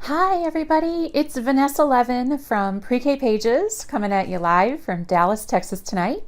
Hi everybody, it's Vanessa Levin from Pre-K Pages coming at you live from Dallas, Texas tonight.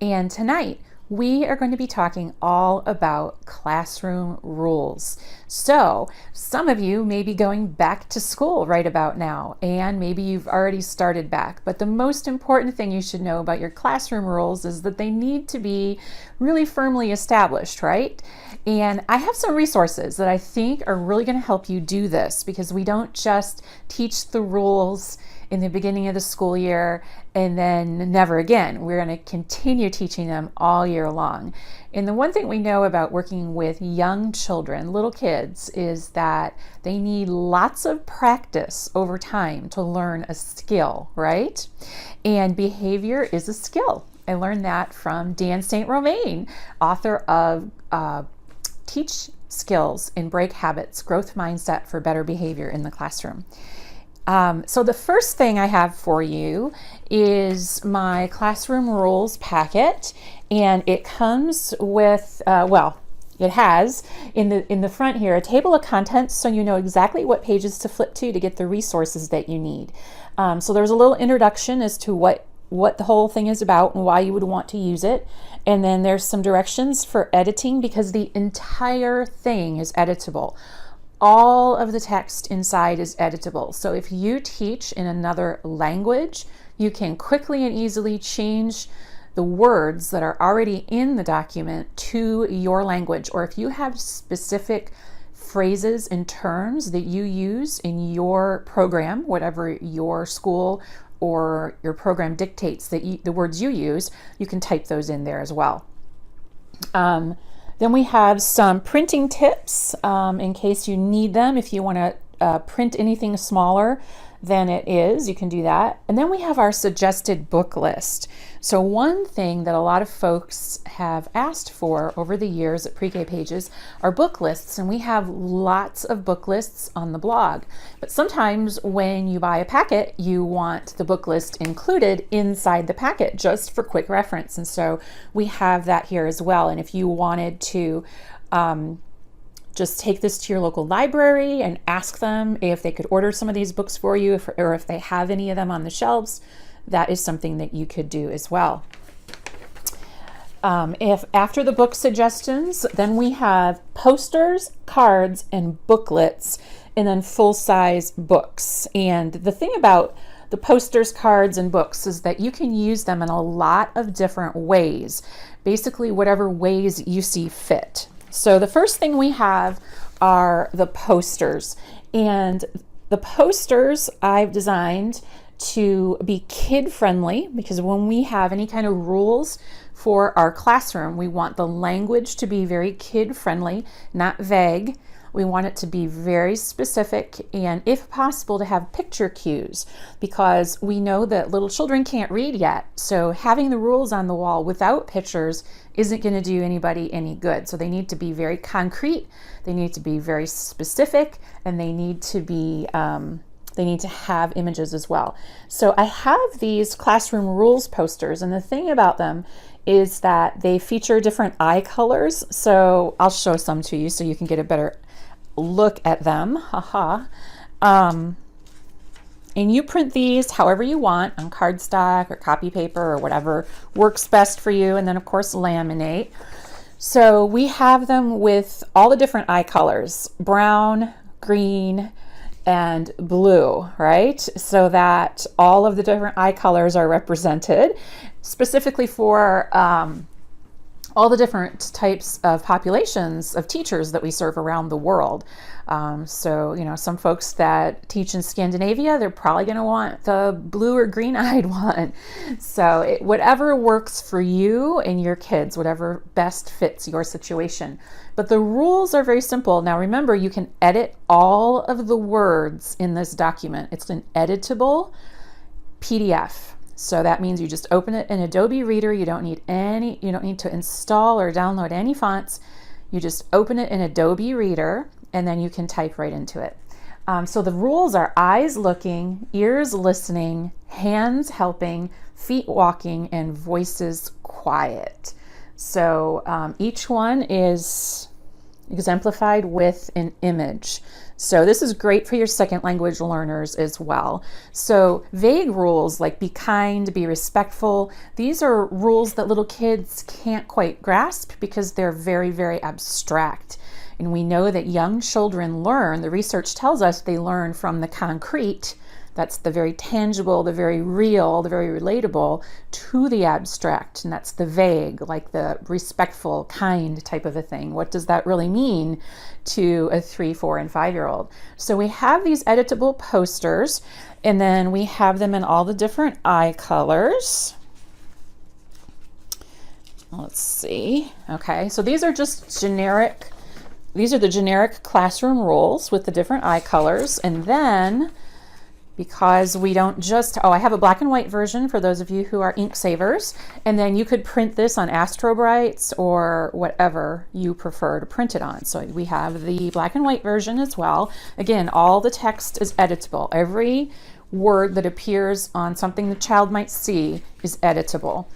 And tonight we are going to be talking all about classroom rules. So some of you may be going back to school right about now, and maybe you've already started back. But the most important thing you should know about your classroom rules is that they need to be really firmly established, right? And I have some resources that I think are really going to help you do this, because we don't just teach the rules in the beginning of the school year and then never again. We're going to continue teaching them all year long. And the one thing we know about working with young children, little kids, is that they need lots of practice over time to learn a skill, right? And behavior is a skill. I learned that from Dan St. Romain, author of Teach Skills and Break Habits, Growth Mindset for Better Behavior in the Classroom. So the first thing I have for you is my classroom rules packet, and it comes with, it has in the front here a table of contents, so you know exactly what pages to flip to get the resources that you need. So there's a little introduction as to what the whole thing is about and why you would want to use it. And then there's some directions for editing, because the entire thing is editable. All of the text inside is editable. So if you teach in another language, you can quickly and easily change the words that are already in the document to your language. Or if you have specific phrases and terms that you use in your program, whatever your school or your program dictates that the words you use, you can type those in there as well. Then we have some printing tips in case you need them. If you want to print anything smaller than it is, you can do that. And then we have our suggested book list. So one thing that a lot of folks have asked for over the years at Pre-K Pages are book lists, and we have lots of book lists on the blog. But sometimes when you buy a packet, you want the book list included inside the packet just for quick reference. And so we have that here as well. And if you wanted to just take this to your local library and ask them if they could order some of these books for you, or if they have any of them on the shelves, that is something that you could do as well. If after the book suggestions, then we have posters, cards, and booklets, and then full-size books. And the thing about the posters, cards, and books is that you can use them in a lot of different ways, basically whatever ways you see fit. So the first thing we have are the posters, and the posters I've designed to be kid-friendly, because when we have any kind of rules for our classroom, we want the language to be very kid-friendly, not vague. We want it to be very specific, and if possible to have picture cues, because we know that little children can't read yet. So having the rules on the wall without pictures isn't going to do anybody any good. So they need to be very concrete, they need to be very specific, and they need to be they need to have images as well. So I have these classroom rules posters, and the thing about them is that they feature different eye colors. So I'll show some to you so you can get a better look at them. Haha. And you print these however you want, on cardstock or copy paper or whatever works best for you, and then of course laminate. So we have them with all the different eye colors: brown, green, and blue, right? So that all of the different eye colors are represented, specifically for all the different types of populations of teachers that we serve around the world. So, you know, some folks that teach in Scandinavia, they're probably going to want the blue or green-eyed one. So whatever works for you and your kids, whatever best fits your situation. But the rules are very simple. Now remember, you can edit all of the words in this document. It's an editable PDF. So that means you just open it in Adobe Reader. You don't need to install or download any fonts. You just open it in Adobe Reader, and then you can type right into it. So the rules are eyes looking, ears listening, hands helping, feet walking, and voices quiet. So each one is exemplified with an image. So this is great for your second language learners as well. So vague rules like be kind, be respectful, these are rules that little kids can't quite grasp because they're very, very abstract. And we know that young children learn, the research tells us they learn from the concrete, that's the very tangible, the very real, the very relatable, to the abstract, and that's the vague, like the respectful, kind type of a thing. What does that really mean to a 3, 4, and 5-year-old? So we have these editable posters, and then we have them in all the different eye colors. Let's see. Okay, so these are just generic, these are the generic classroom rules with the different eye colors, and then because we don't just, I have a black and white version for those of you who are ink savers, and then you could print this on Astro Brights or whatever you prefer to print it on. So we have the black and white version as well. Again, all the text is editable. Every word that appears on something the child might see is editable.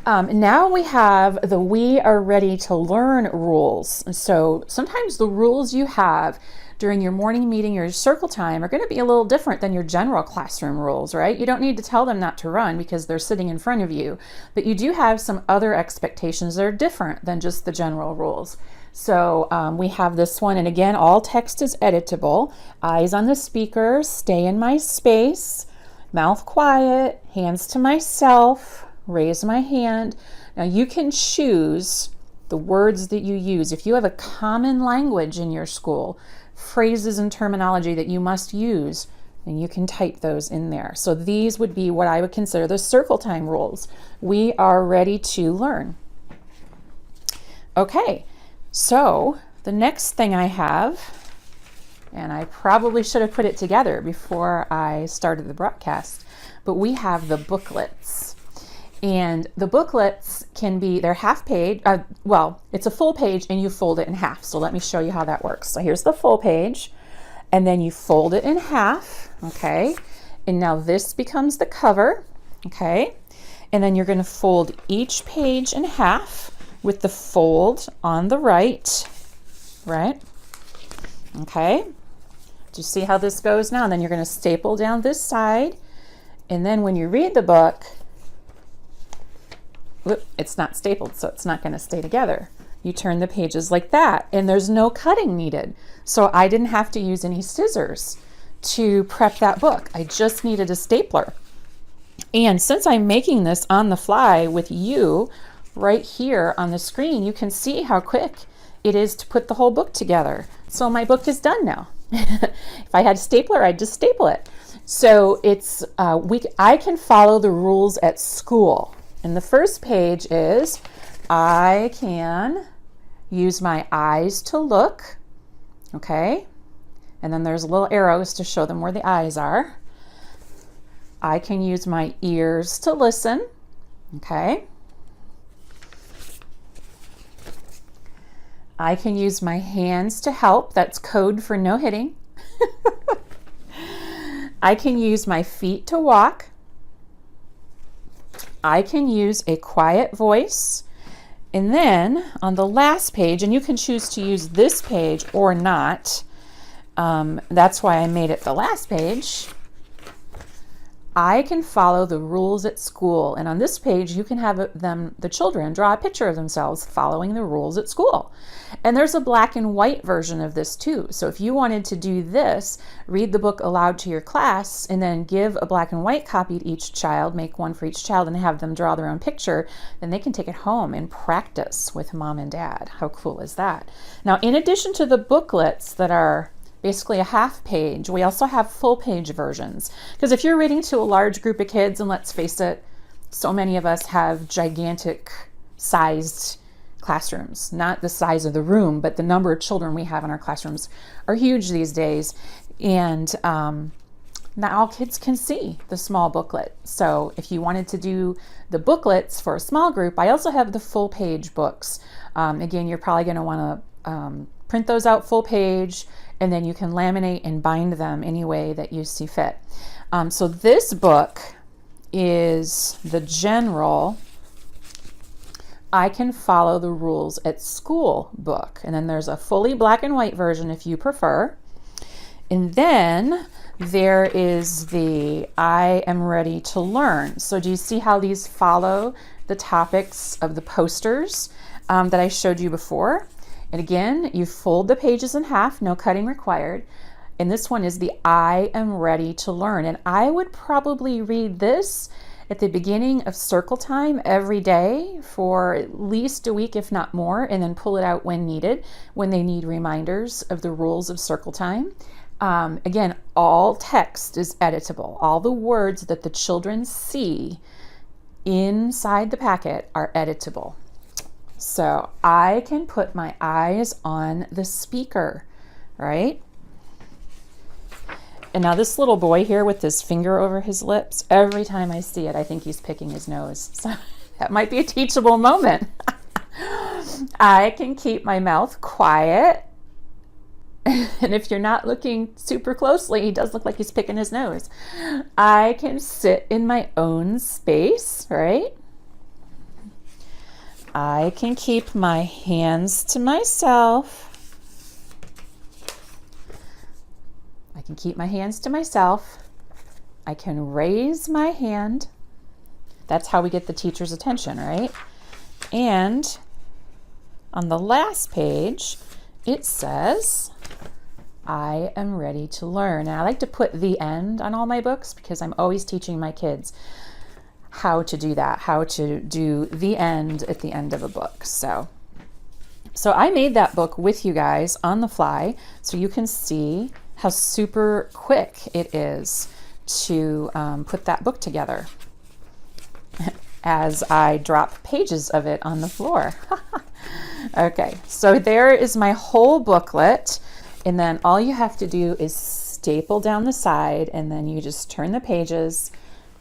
Now we have the We Are Ready to Learn rules. So sometimes the rules you have during your morning meeting or your circle time are going to be a little different than your general classroom rules, right? You don't need to tell them not to run because they're sitting in front of you, but you do have some other expectations that are different than just the general rules. So we have this one, and again, all text is editable. Eyes on the speaker, stay in my space, mouth quiet, hands to myself, raise my hand. Now you can choose the words that you use. If you have a common language in your school, phrases and terminology that you must use, and you can type those in there. So these would be what I would consider the circle time rules. We are ready to learn. Okay, so the next thing I have, and I probably should have put it together before I started the broadcast, but we have the booklets. And the booklets can be, they're half page, well, it's a full page and you fold it in half. So let me show you how that works. So here's the full page, and then you fold it in half, okay? And now this becomes the cover, okay? And then you're gonna fold each page in half with the fold on the right, right? Okay, do you see how this goes now? And then you're gonna staple down this side, and then when you read the book, whoop, it's not stapled, so it's not going to stay together. You turn the pages like that, and there's no cutting needed. So I didn't have to use any scissors to prep that book. I just needed a stapler. And since I'm making this on the fly with you right here on the screen, you can see how quick it is to put the whole book together. So my book is done now. If I had a stapler, I'd just staple it. So it's I can follow the rules at school. And the first page is, I can use my eyes to look, okay? And then there's little arrows to show them where the eyes are. I can use my ears to listen, okay? I can use my hands to help. That's code for no hitting. I can use my feet to walk. I can use a quiet voice. And then on the last page, and you can choose to use this page or not, that's why I made it the last page, I can follow the rules at school. And on this page, you can have the children draw a picture of themselves following the rules at school. And there's a black and white version of this too. So if you wanted to do this, read the book aloud to your class and then give a black and white copy to each child, make one for each child and have them draw their own picture, then they can take it home and practice with mom and dad. How cool is that? Now, in addition to the booklets that are basically a half page, we also have full page versions. Because if you're reading to a large group of kids, and let's face it, so many of us have gigantic sized classrooms, not the size of the room, but the number of children we have in our classrooms are huge these days. And not all kids can see the small booklet. So if you wanted to do the booklets for a small group, I also have the full page books. Again, you're probably going to want to print those out full page, and then you can laminate and bind them any way that you see fit. So this book is the general I can follow the rules at school book. And then there's a fully black and white version if you prefer. And then there is the I am ready to learn. So do you see how these follow the topics of the posters that I showed you before? And again, you fold the pages in half, no cutting required. And this one is the I am ready to learn. And I would probably read this at the beginning of circle time every day for at least a week, if not more, and then pull it out when needed, when they need reminders of the rules of circle time. Again, all text is editable. All the words that the children see inside the packet are editable. So I can put my eyes on the speaker, right? And now this little boy here with his finger over his lips, every time I see it, I think he's picking his nose. So that might be a teachable moment. I can keep my mouth quiet. And if you're not looking super closely, he does look like he's picking his nose. I can sit in my own space, right? I can keep my hands to myself. I can keep my hands to myself. I can raise my hand. That's how we get the teacher's attention, right? And on the last page, it says, I am ready to learn. And I like to put the end on all my books because I'm always teaching my kids how to do that, how to do the end at the end of a book. So I made that book with you guys on the fly so you can see how super quick it is to put that book together as I drop pages of it on the floor. Okay, so there is my whole booklet, and then all you have to do is staple down the side, and then you just turn the pages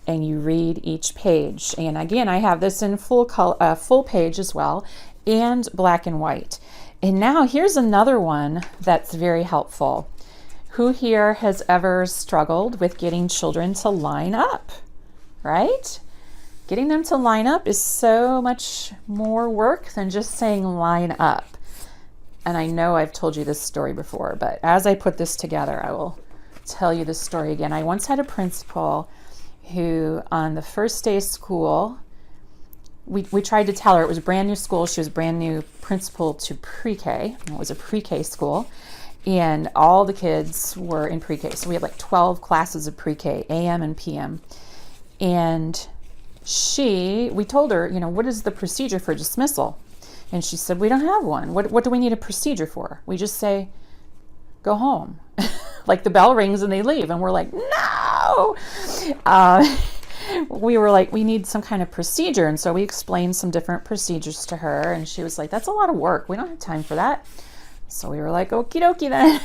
and you read each page. And again, I have this in full color, full page as well, and black and white. And now here's another one that's very helpful. Who here has ever struggled with getting children to line up, right? Getting them to line up is so much more work than just saying line up. And I know I've told you this story before, but as I put this together, I will tell you this story again. I once had a principal who, on the first day of school, we tried to tell her it was a brand new school. She was brand new principal to pre-K. It was a pre-K school. And all the kids were in pre-K. So we had like 12 classes of pre-K, AM and PM. And we told her, what is the procedure for dismissal? And she said, we don't have one. What do we need a procedure for? We just say, go home. Like the bell rings and they leave. And we're like, no! We were like, we need some kind of procedure. And so we explained some different procedures to her. And she was like, that's a lot of work. We don't have time for that. So we were like, okie dokie then.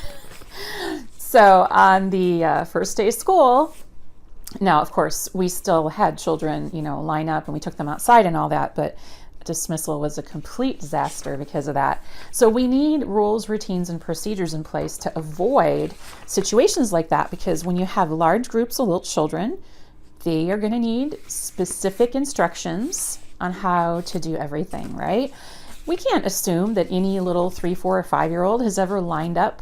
So on the first day of school, now, of course, we still had children, line up, and we took them outside and all that, but dismissal was a complete disaster because of that. So we need rules, routines, and procedures in place to avoid situations like that, because when you have large groups of little children, they are going to need specific instructions on how to do everything, right? We can't assume that any little 3, 4, or 5-year-old has ever lined up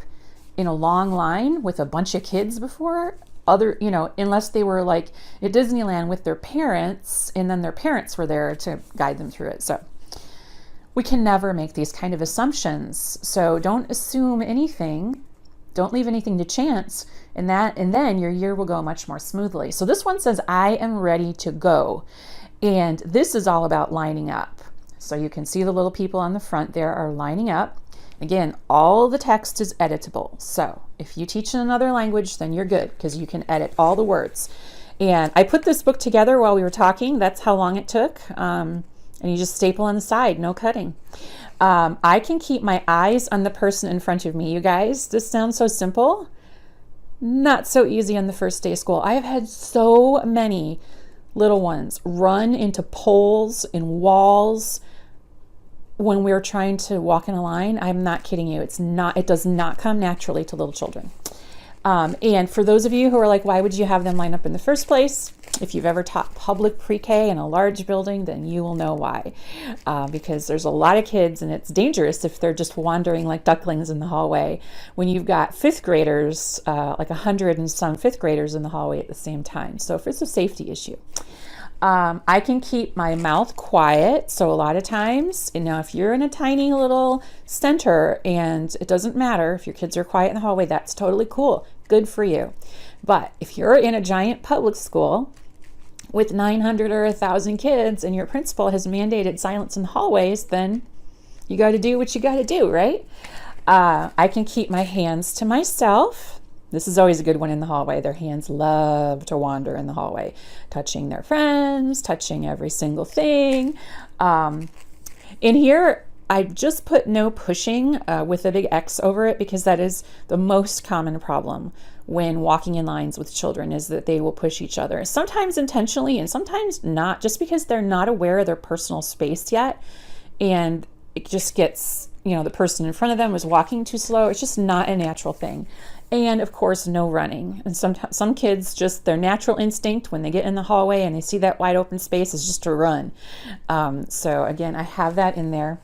in a long line with a bunch of kids before, unless they were like at Disneyland with their parents, and then their parents were there to guide them through it. So we can never make these kind of assumptions. So don't assume anything. Don't leave anything to chance, and then your year will go much more smoothly. So this one says, I am ready to go. And this is all about lining up. So you can see the little people on the front there are lining up. Again, all the text is editable. So if you teach in another language, then you're good because you can edit all the words. And I put this book together while we were talking. That's how long it took. And you just staple on the side, no cutting. I can keep my eyes on the person in front of me. You guys, this sounds so simple. Not so easy on the first day of school. I have had so many little ones run into poles and walls when we were trying to walk in a line. I'm not kidding you. It does not come naturally to little children. And for those of you who are like, why would you have them line up in the first place? If you've ever taught public pre-K in a large building, then you will know why. Because there's a lot of kids, and it's dangerous if they're just wandering like ducklings in the hallway. When you've got fifth graders, like 100 and some fifth graders in the hallway at the same time. So if it's a safety issue. I can keep my mouth quiet. So a lot of times, if you're in a tiny little center and it doesn't matter if your kids are quiet in the hallway, that's totally cool. Good for you. But if you're in a giant public school with 900 or 1,000 kids and your principal has mandated silence in the hallways, then you got to do what you got to do, right? I can keep my hands to myself. This is always a good one in the hallway. Their hands love to wander in the hallway, touching their friends, touching every single thing. In here, I just put no pushing with a big X over it because that is the most common problem when walking in lines with children, is that they will push each other. Sometimes intentionally and sometimes not, just because they're not aware of their personal space yet. And it just gets, the person in front of them is walking too slow. It's just not a natural thing. And of course, no running. And some kids, just their natural instinct when they get in the hallway and they see that wide open space is just to run. So again, I have that in there.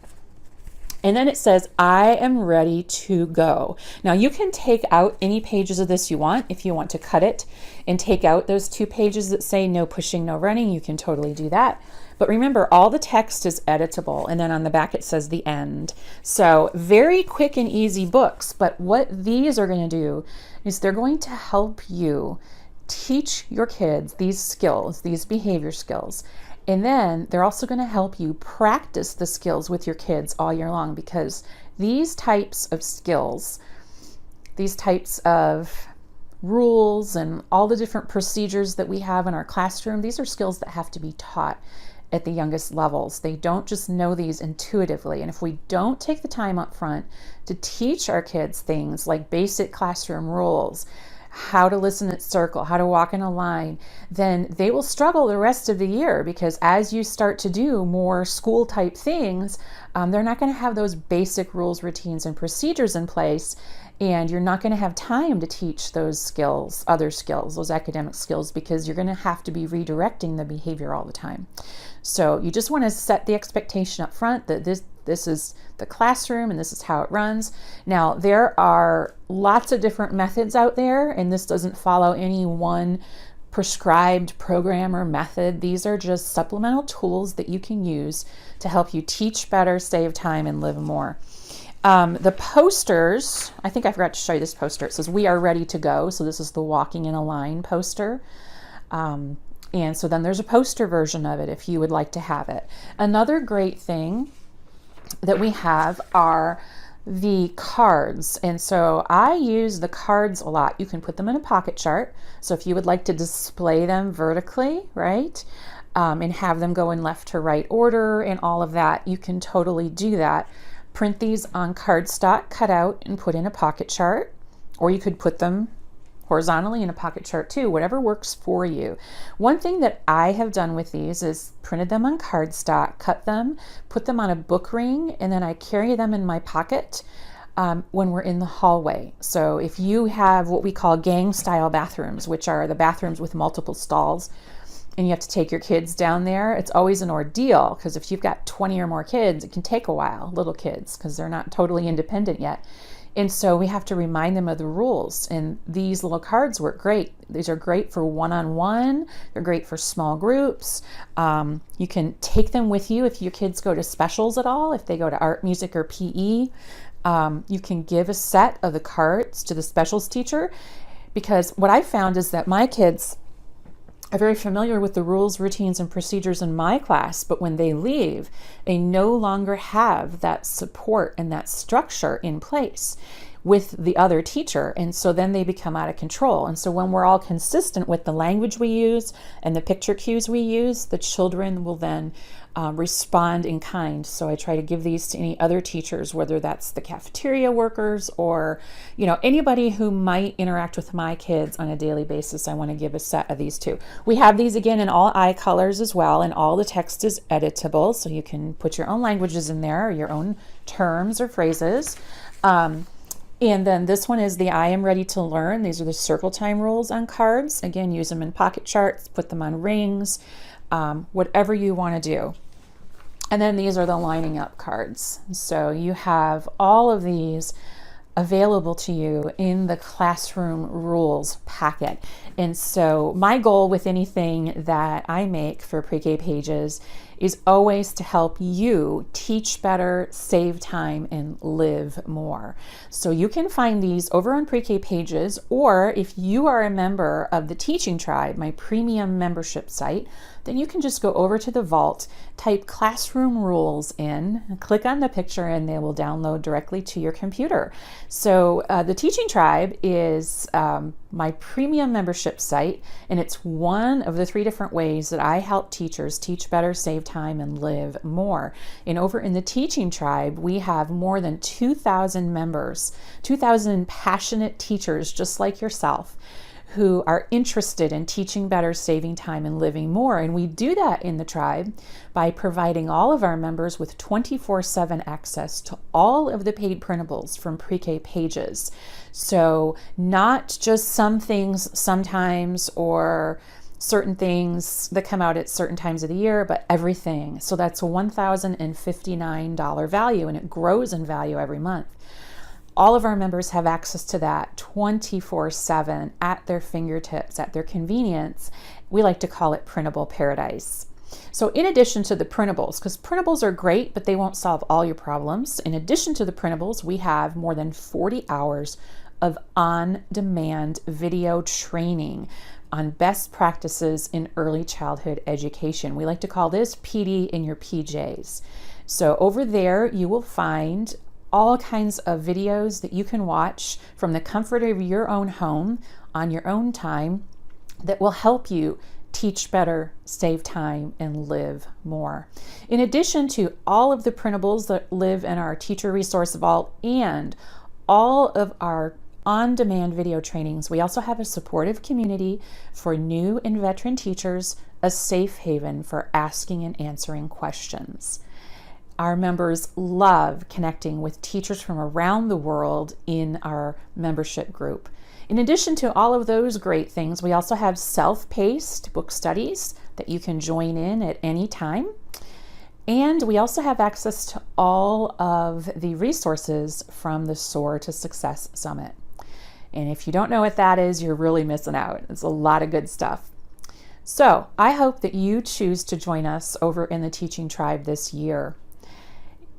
And then it says, I am ready to go. Now you can take out any pages of this you want. If you want to cut it and take out those 2 pages that say no pushing, no running, you can totally do that. But remember, all the text is editable. And then on the back, it says the end. So very quick and easy books. But what these are going to do is they're going to help you teach your kids these skills, these behavior skills. And then they're also going to help you practice the skills with your kids all year long, because these types of skills, these types of rules and all the different procedures that we have in our classroom, these are skills that have to be taught at the youngest levels. They don't just know these intuitively. And if we don't take the time up front to teach our kids things like basic classroom rules, how to listen at circle, how to walk in a line, then they will struggle the rest of the year, because as you start to do more school type things, they're not going to have those basic rules, routines, and procedures in place. And you're not going to have time to teach those skills, other skills, those academic skills, because you're going to have to be redirecting the behavior all the time. So you just want to set the expectation up front that this is the classroom and this is how it runs. Now, there are lots of different methods out there, and this doesn't follow any one prescribed program or method. These are just supplemental tools that you can use to help you teach better, save time, and live more. The posters, I think I forgot to show you this poster. It says, "We are ready to go." So this is the walking in a line poster. And so then there's a poster version of it if you would like to have it. Another great thing that we have are the cards. And so I use the cards a lot. You can put them in a pocket chart. So if you would like to display them vertically, right, and have them go in left to right order and all of that, you can totally do that. Print these on cardstock, cut out and put in a pocket chart, or you could put them horizontally in a pocket chart too, whatever works for you. One thing that I have done with these is printed them on cardstock, cut them, put them on a book ring, and then I carry them in my pocket when we're in the hallway. So if you have what we call gang style bathrooms, which are the bathrooms with multiple stalls, and you have to take your kids down there, it's always an ordeal, because if you've got 20 or more kids, it can take a while, little kids, because they're not totally independent yet. And so we have to remind them of the rules. And these little cards work great. These are great for one-on-one. They're great for small groups. You can take them with you if your kids go to specials at all, if they go to art, music, or PE. You can give a set of the cards to the specials teacher, because what I found is that my kids are very familiar with the rules, routines, and procedures in my class, but when they leave, they no longer have that support and that structure in place with the other teacher. And so then they become out of control. And so when we're all consistent with the language we use and the picture cues we use, the children will then respond in kind. So I try to give these to any other teachers, whether that's the cafeteria workers or, anybody who might interact with my kids on a daily basis. I want to give a set of these too. We have these again in all eye colors as well, and all the text is editable. So you can put your own languages in there, or your own terms or phrases. And then this one is the I am ready to learn. These are the circle time rules on cards. Again, use them in pocket charts, put them on rings, whatever you want to do. And then these are the lining up cards. So you have all of these available to you in the classroom rules packet. And so my goal with anything that I make for Pre-K Pages is always to help you teach better, save time, and live more. So you can find these over on Pre-K Pages, or if you are a member of the Teaching Tribe, my premium membership site, then you can just go over to the vault, type classroom rules in, click on the picture, and they will download directly to your computer. So the Teaching Tribe is my premium membership site, and it's one of the 3 different ways that I help teachers teach better, save time, and live more. And over in the Teaching Tribe, we have more than 2,000 members, 2,000 passionate teachers just like yourself, who are interested in teaching better, saving time, and living more. And we do that in the tribe by providing all of our members with 24/7 access to all of the paid printables from Pre-K Pages. So not just some things sometimes, or certain things that come out at certain times of the year, but everything. So that's a $1,059 value, and it grows in value every month. All of our members have access to that 24/7 at their fingertips, at their convenience. We like to call it printable paradise. So in addition to the printables, because printables are great, but they won't solve all your problems. In addition to the printables, we have more than 40 hours of on-demand video training on best practices in early childhood education. We like to call this PD in your PJs. So over there, you will find all kinds of videos that you can watch from the comfort of your own home on your own time that will help you teach better, save time, and live more. In addition to all of the printables that live in our teacher resource vault and all of our on-demand video trainings, we also have a supportive community for new and veteran teachers, a safe haven for asking and answering questions. Our members love connecting with teachers from around the world in our membership group. In addition to all of those great things, we also have self-paced book studies that you can join in at any time. And we also have access to all of the resources from the Soar to Success Summit. And if you don't know what that is, you're really missing out. It's a lot of good stuff. So I hope that you choose to join us over in the Teaching Tribe this year.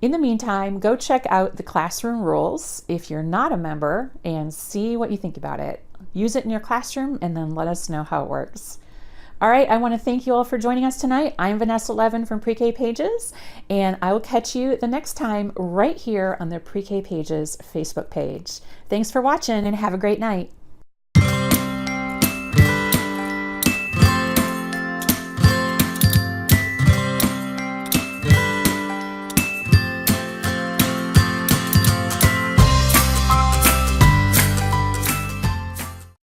In the meantime, go check out the classroom rules if you're not a member and see what you think about it. Use it in your classroom and then let us know how it works. All right, I want to thank you all for joining us tonight. I'm Vanessa Levin from Pre-K Pages, and I will catch you the next time right here on the Pre-K Pages Facebook page. Thanks for watching and have a great night.